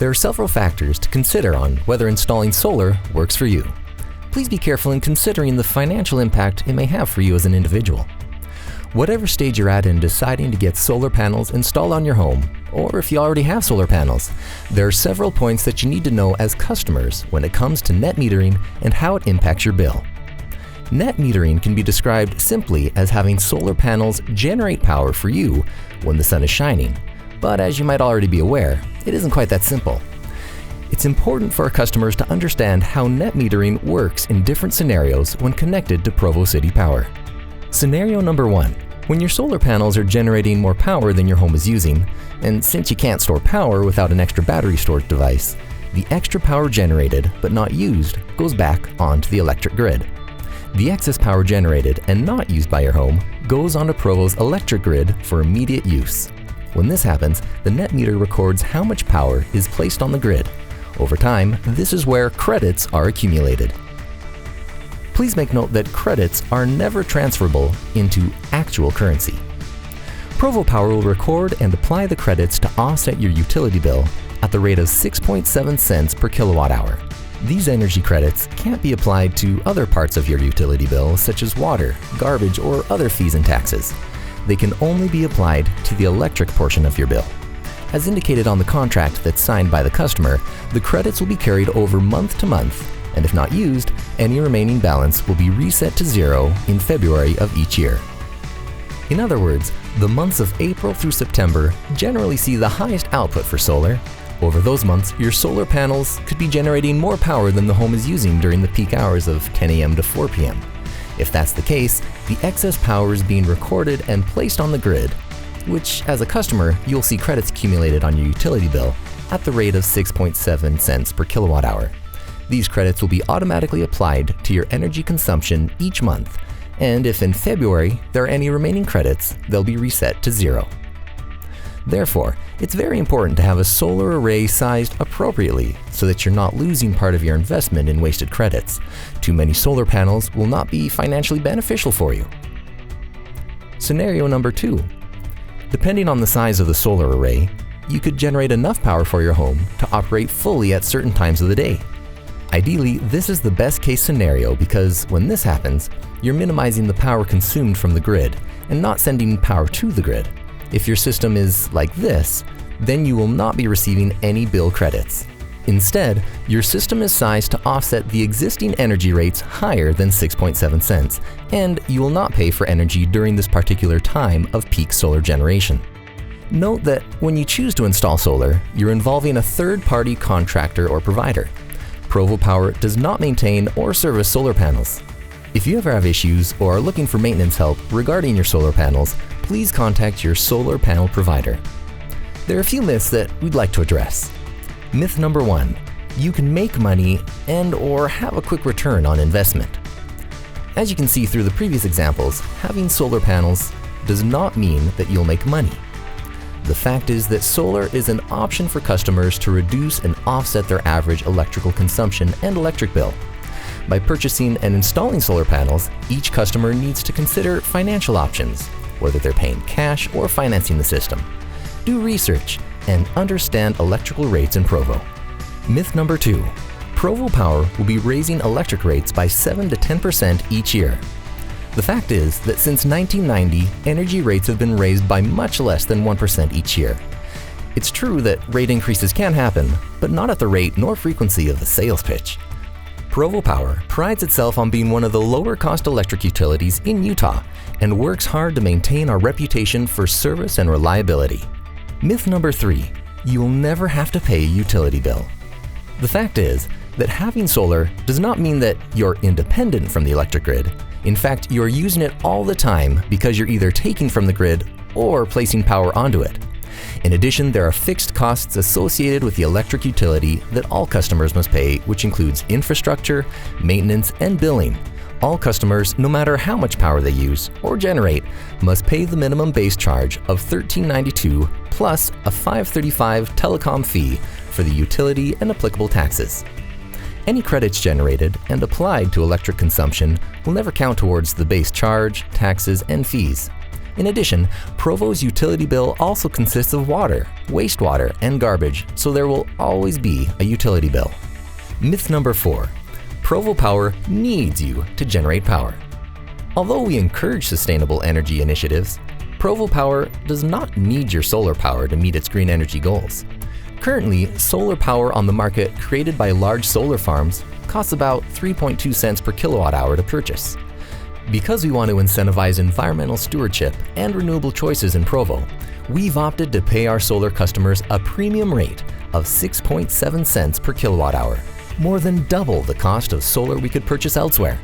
There are several factors to consider on whether installing solar works for you. Please be careful in considering the financial impact it may have for you as an individual. Whatever stage you're at in deciding to get solar panels installed on your home, or if you already have solar panels, there are several points that you need to know as customers when it comes to net metering and how it impacts your bill. Net metering can be described simply as having solar panels generate power for you when the sun is shining, but as you might already be aware, it isn't quite that simple. It's important for our customers to understand how net metering works in different scenarios when connected to Provo City Power. Scenario number 1. When your solar panels are generating more power than your home is using, and since you can't store power without an extra battery storage device, the extra power generated but not used goes back onto the electric grid. The excess power generated and not used by your home goes onto Provo's electric grid for immediate use. When this happens, the net meter records how much power is placed on the grid. Over time, this is where credits are accumulated. Please make note that credits are never transferable into actual currency. Provo Power will record and apply the credits to offset your utility bill at the rate of 6.7 cents per kilowatt hour. These energy credits can't be applied to other parts of your utility bill, such as water, garbage, or other fees and taxes. They can only be applied to the electric portion of your bill. As indicated on the contract that's signed by the customer, the credits will be carried over month to month, and if not used, any remaining balance will be reset to zero in February of each year. In other words, the months of April through September generally see the highest output for solar. Over those months, your solar panels could be generating more power than the home is using during the peak hours of 10 a.m. to 4 p.m. If that's the case, the excess power is being recorded and placed on the grid, which, as a customer, you'll see credits accumulated on your utility bill at the rate of 6.7 cents per kilowatt hour. These credits will be automatically applied to your energy consumption each month, and if in February there are any remaining credits, they'll be reset to zero. Therefore, it's very important to have a solar array sized appropriately so that you're not losing part of your investment in wasted credits. Too many solar panels will not be financially beneficial for you. Scenario number 2. Depending on the size of the solar array, you could generate enough power for your home to operate fully at certain times of the day. Ideally, this is the best case scenario because when this happens, you're minimizing the power consumed from the grid and not sending power to the grid. If your system is like this, then you will not be receiving any bill credits. Instead, your system is sized to offset the existing energy rates higher than 6.7 cents, and you will not pay for energy during this particular time of peak solar generation. Note that when you choose to install solar, you're involving a third-party contractor or provider. Provo Power does not maintain or service solar panels. If you ever have issues or are looking for maintenance help regarding your solar panels, please contact your solar panel provider. There are a few myths that we'd like to address. Myth number 1, you can make money and/or have a quick return on investment. As you can see through the previous examples, having solar panels does not mean that you'll make money. The fact is that solar is an option for customers to reduce and offset their average electrical consumption and electric bill. By purchasing and installing solar panels, each customer needs to consider financial options, whether they're paying cash or financing the system. Do research and understand electrical rates in Provo. Myth number 2, Provo Power will be raising electric rates by 7 to 10% each year. The fact is that since 1990, energy rates have been raised by much less than 1% each year. It's true that rate increases can happen, but not at the rate nor frequency of the sales pitch. Provo Power prides itself on being one of the lower-cost electric utilities in Utah and works hard to maintain our reputation for service and reliability. Myth number 3, you'll never have to pay a utility bill. The fact is that having solar does not mean that you're independent from the electric grid. In fact, you're using it all the time because you're either taking from the grid or placing power onto it. In addition, there are fixed costs associated with the electric utility that all customers must pay, which includes infrastructure, maintenance, and billing. All customers, no matter how much power they use or generate, must pay the minimum base charge of $13.92 plus a $5.35 telecom fee for the utility and applicable taxes. Any credits generated and applied to electric consumption will never count towards the base charge, taxes, and fees. In addition, Provo's utility bill also consists of water, wastewater, and garbage, so there will always be a utility bill. Myth number 4. Provo Power needs you to generate power. Although we encourage sustainable energy initiatives, Provo Power does not need your solar power to meet its green energy goals. Currently, solar power on the market created by large solar farms costs about 3.2 cents per kilowatt hour to purchase. Because we want to incentivize environmental stewardship and renewable choices in Provo, we've opted to pay our solar customers a premium rate of 6.7 cents per kilowatt hour, more than double the cost of solar we could purchase elsewhere.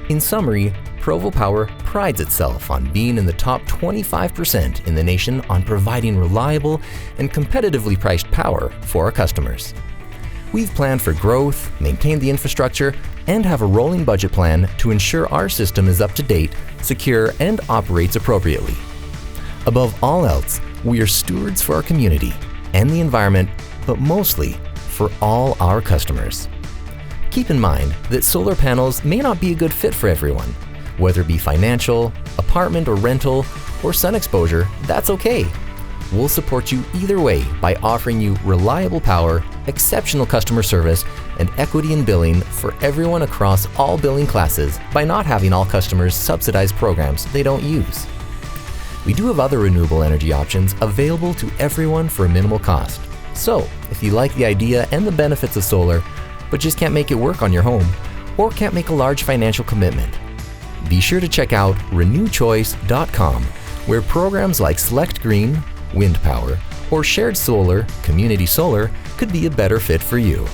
In summary, Provo Power prides itself on being in the top 25% in the nation on providing reliable and competitively priced power for our customers. We've planned for growth, maintained the infrastructure, and have a rolling budget plan to ensure our system is up to date, secure, and operates appropriately. Above all else, we are stewards for our community and the environment, but mostly for all our customers. Keep in mind that solar panels may not be a good fit for everyone. Whether it be financial, apartment or rental, or sun exposure, that's okay. We'll support you either way by offering you reliable power, exceptional customer service, and equity in billing for everyone across all billing classes by not having all customers subsidize programs they don't use. We do have other renewable energy options available to everyone for a minimal cost. So, if you like the idea and the benefits of solar, but just can't make it work on your home, or can't make a large financial commitment, be sure to check out renewchoice.com, where programs like Select Green, Wind Power, or Shared Solar, Community Solar could be a better fit for you.